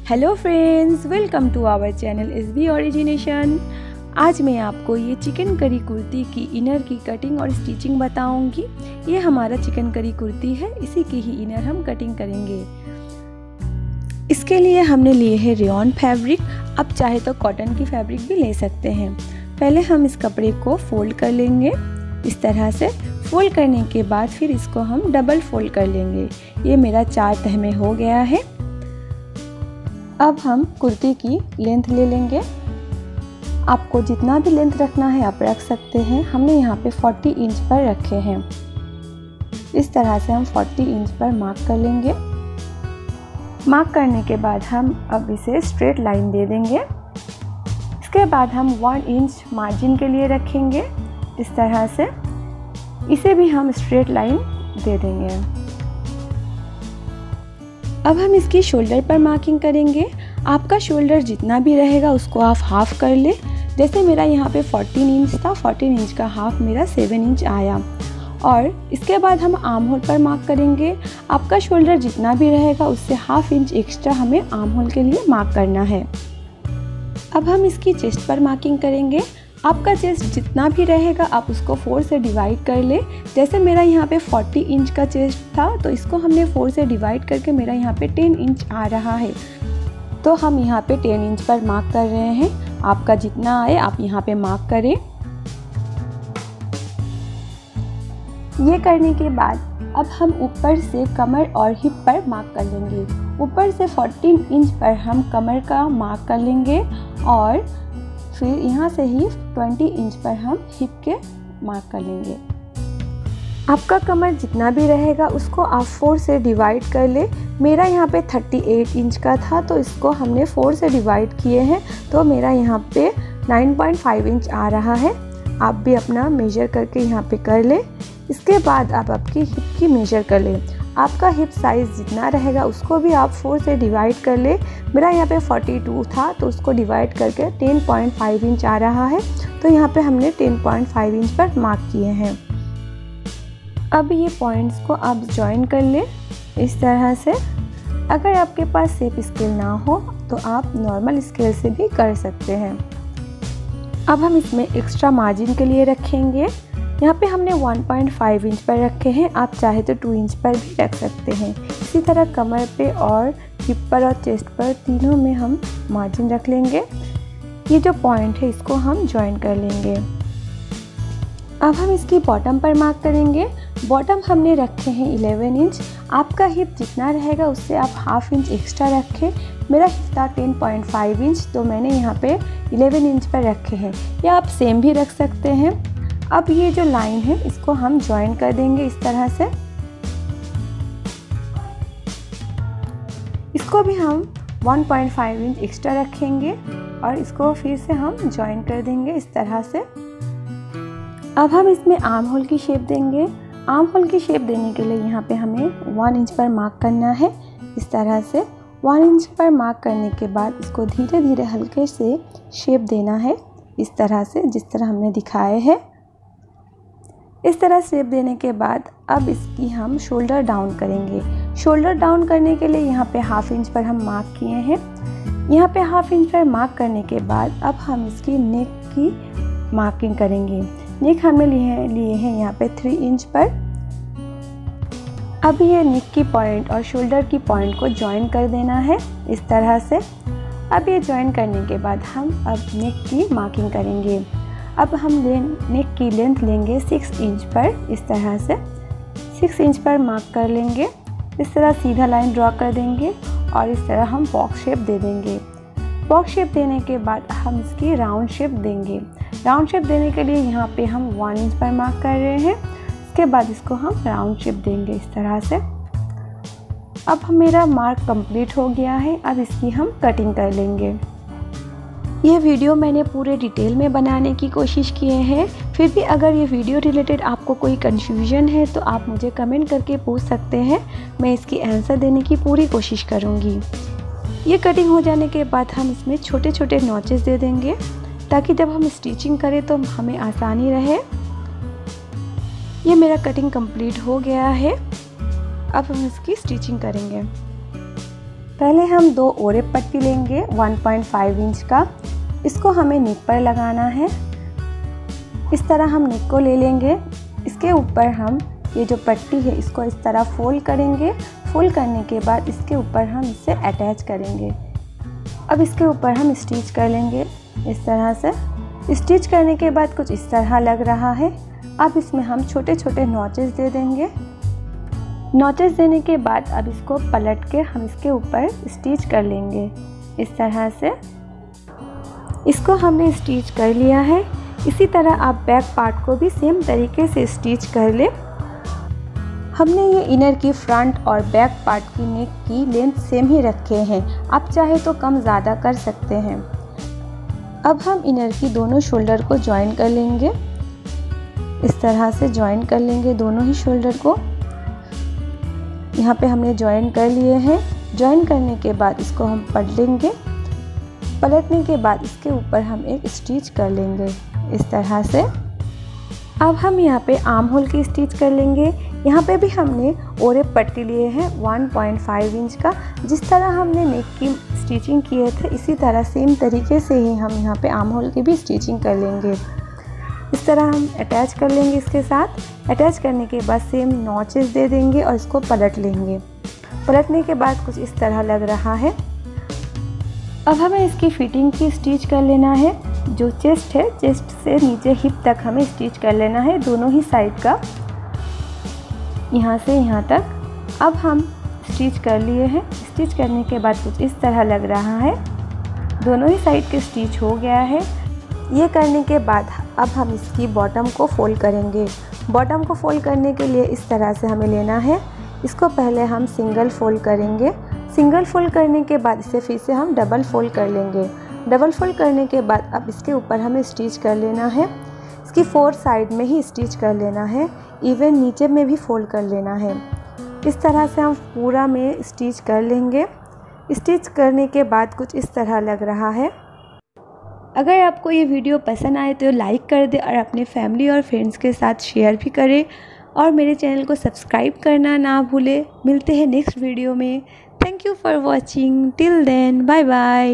Hello friends, welcome to our channel SB origination. आज मैं आपको ये चिकन करी कुर्ती की इनर की कटिंग और स्टिचिंग बताऊंगी। ये हमारा चिकन करी कुर्ती है, इसी की ही इनर हम कटिंग करेंगे। इसके लिए हमने लिए है रेयॉन फैब्रिक। आप चाहे तो कॉटन की फैब्रिक भी ले सकते हैं। पहले हम इस कपड़े को फोल्ड कर लेंगे इस तरह से। फोल्ड करने के बाद फिर इसको हम डबल फोल्ड कर लेंगे। ये मेरा 4 तह में हो गया है। अब हम कुर्ती की लेंथ ले लेंगे। आपको जितना भी लेंथ रखना है आप रख सकते हैं। हमने यहाँ पे 40 इंच पर रखे हैं। इस तरह से हम 40 इंच पर मार्क कर लेंगे। मार्क करने के बाद हम अब इसे स्ट्रेट लाइन दे देंगे। इसके बाद हम 1 इंच मार्जिन के लिए रखेंगे इस तरह से। इसे भी हम स्ट्रेट लाइन दे देंगे। अब हम इसकी शोल्डर पर मार्किंग करेंगे। आपका शोल्डर जितना भी रहेगा उसको आप हाफ कर ले। जैसे मेरा यहाँ पे 14 इंच था, 14 इंच का हाफ मेरा 7 इंच आया। और इसके बाद हम आर्म होल पर मार्क करेंगे। आपका शोल्डर जितना भी रहेगा उससे ½ इंच एक्स्ट्रा हमें आर्म होल के लिए मार्क करना है। अब हम इसकी चेस्ट पर मार्किंग करेंगे। आपका चेस्ट जितना भी रहेगा आप उसको 4 से डिवाइड कर ले। जैसे मेरा यहाँ पे 40 इंच का चेस्ट था तो इसको हमने 4 से डिवाइड करके मेरा यहाँ पे 10 इंच आ रहा है। तो हम यहाँ पे 10 इंच पर मार्क कर रहे हैं। आपका जितना आए आप यहाँ पे मार्क करें। ये करने के बाद अब हम ऊपर से कमर और हिप पर मार्क कर लेंगे। ऊपर से 14 इंच पर हम कमर का मार्क कर लेंगे और फिर यहाँ से ही 20 इंच पर हम हिप के मार्क कर लेंगे। आपका कमर जितना भी रहेगा उसको आप 4 से डिवाइड कर ले। मेरा यहाँ पे 38 इंच का था तो इसको हमने 4 से डिवाइड किए हैं तो मेरा यहाँ पे 9.5 इंच आ रहा है। आप भी अपना मेजर करके यहाँ पे कर ले। इसके बाद आप आपकी हिप की मेजर कर ले। आपका हिप साइज़ जितना रहेगा उसको भी आप 4 से डिवाइड कर ले। मेरा यहाँ पे 42 था तो उसको डिवाइड करके 10.5 इंच आ रहा है। तो यहाँ पे हमने 10.5 इंच पर मार्क किए हैं। अब ये पॉइंट्स को आप ज्वाइन कर ले इस तरह से। अगर आपके पास शेप स्केल ना हो तो आप नॉर्मल स्केल से भी कर सकते हैं। अब हम इसमें एक्स्ट्रा मार्जिन के लिए रखेंगे। यहाँ पे हमने 1.5 इंच पर रखे हैं। आप चाहे तो 2 इंच पर भी रख सकते हैं। इसी तरह कमर पे और हिप पर और चेस्ट पर तीनों में हम मार्जिन रख लेंगे। ये जो पॉइंट है इसको हम ज्वाइन कर लेंगे। अब हम इसकी बॉटम पर मार्क करेंगे। बॉटम हमने रखे हैं 11 इंच। आपका हिप जितना रहेगा उससे आप ½ इंच एक्स्ट्रा रखें। मेरा हिप था 10.5 इंच तो मैंने यहाँ पे 11 इंच पर रखे हैं। या आप सेम भी रख सकते हैं। अब ये जो लाइन है इसको हम ज्वाइन कर देंगे इस तरह से। इसको भी हम 1.5 इंच एक्स्ट्रा रखेंगे और इसको फिर से हम ज्वाइन कर देंगे इस तरह से। अब हम इसमें आर्म होल की शेप देंगे। आर्म होल की शेप देने के लिए यहाँ पे हमें 1 इंच पर मार्क करना है इस तरह से। 1 इंच पर मार्क करने के बाद इसको धीरे धीरे हल्के से शेप देना है इस तरह से, जिस तरह हमने दिखाए है। इस तरह शेप देने के बाद अब इसकी हम शोल्डर डाउन करेंगे। शोल्डर डाउन करने के लिए यहाँ पे ½ इंच पर हम मार्क किए हैं। यहाँ पे ½ इंच पर मार्क करने के बाद अब हम इसकी नेक की मार्किंग करेंगे। नेक हमने लिए हैं यहाँ पे 3 इंच पर। अब ये नेक की पॉइंट और शोल्डर की पॉइंट को ज्वाइन कर देना है इस तरह से। अब ये ज्वाइन करने के बाद हम अब नेक की मार्किंग करेंगे। अब हम नेक की लेंथ लेंगे 6 इंच पर इस तरह से। 6 इंच पर मार्क कर लेंगे। इस तरह सीधा लाइन ड्रॉ कर देंगे और इस तरह हम बॉक्स शेप दे देंगे। बॉक्स शेप देने के बाद हम इसकी राउंड शेप देंगे। राउंड शेप देने के लिए यहाँ पे हम 1 इंच पर मार्क कर रहे हैं। इसके बाद इसको हम राउंड शेप देंगे इस तरह से। अब मेरा मार्क कंप्लीट हो गया है। अब इसकी हम कटिंग कर लेंगे। ये वीडियो मैंने पूरे डिटेल में बनाने की कोशिश किए हैं। फिर भी अगर ये वीडियो रिलेटेड आपको कोई कन्फ्यूजन है तो आप मुझे कमेंट करके पूछ सकते हैं। मैं इसकी आंसर देने की पूरी कोशिश करूँगी। ये कटिंग हो जाने के बाद हम इसमें छोटे छोटे नॉचेस दे देंगे ताकि जब हम स्टिचिंग करें तो हमें आसानी रहे। ये मेरा कटिंग कंप्लीट हो गया है। अब हम इसकी स्टिचिंग करेंगे। पहले हम 2 ओरे पट्टी लेंगे 1.5 इंच का। इसको हमें नेक पर लगाना है। इस तरह हम नेक को ले लेंगे। इसके ऊपर हम ये जो पट्टी है इसको इस तरह फोल्ड करेंगे। फोल्ड करने के बाद इसके ऊपर हम इसे अटैच करेंगे। अब इसके ऊपर हम स्टिच कर लेंगे इस तरह से। स्टिच करने के बाद कुछ इस तरह लग रहा है। अब इसमें हम छोटे छोटे नॉचेस दे देंगे। नॉचेस देने के बाद अब इसको पलट के हम इसके ऊपर स्टिच कर लेंगे इस तरह से। इसको हमने स्टिच कर लिया है। इसी तरह आप बैक पार्ट को भी सेम तरीके से स्टिच कर ले। हमने ये इनर की फ्रंट और बैक पार्ट की नेक की लेंथ सेम ही रखे हैं। आप चाहे तो कम ज़्यादा कर सकते हैं। अब हम इनर की दोनों शोल्डर को ज्वाइन कर लेंगे। इस तरह से ज्वाइन कर लेंगे दोनों ही शोल्डर को। यहाँ पे हमने ज्वाइन कर लिए हैं। ज्वाइन करने के बाद इसको हम पलटेंगे। पलटने के बाद इसके ऊपर हम एक स्टिच कर लेंगे इस तरह से। अब हम यहाँ पे आर्म होल की स्टिच कर लेंगे। यहाँ पे भी हमने ओरे पट्टी लिए हैं 1.5 इंच का। जिस तरह हमने नेक की स्टिचिंग किए थे इसी तरह सेम तरीके से ही हम यहाँ पे आर्म होल की भी स्टिचिंग कर लेंगे। इस तरह हम अटैच कर लेंगे इसके साथ। अटैच करने के बाद सेम नॉचेस दे देंगे और इसको पलट लेंगे। पलटने के बाद कुछ इस तरह लग रहा है। अब हमें इसकी फिटिंग की स्टिच कर लेना है। जो चेस्ट है, चेस्ट से नीचे हिप तक हमें स्टिच कर लेना है दोनों ही साइड का, यहाँ से यहाँ तक। अब हम स्टिच कर लिए हैं। स्टिच करने के बाद कुछ इस तरह लग रहा है। दोनों ही साइड के स्टिच हो गया है। ये करने के बाद अब हम इसकी बॉटम को फोल्ड करेंगे। बॉटम को फोल्ड करने के लिए इस तरह से हमें लेना है। इसको पहले हम सिंगल फोल्ड करेंगे। सिंगल फोल्ड करने के बाद इसे फिर से हम डबल फोल्ड कर लेंगे। डबल फोल्ड करने के बाद अब इसके ऊपर हमें स्टिच कर लेना है। इसकी 4 साइड में ही स्टिच कर लेना है। इवन नीचे में भी फोल्ड कर लेना है। इस तरह से हम पूरा में स्टिच कर लेंगे। स्टिच करने के बाद कुछ इस तरह लग रहा है। अगर आपको ये वीडियो पसंद आए तो लाइक कर दे और अपने फैमिली और फ्रेंड्स के साथ शेयर भी करें और मेरे चैनल को सब्सक्राइब करना ना भूलें। मिलते हैं नेक्स्ट वीडियो में। Thank you for watching. Till then bye bye.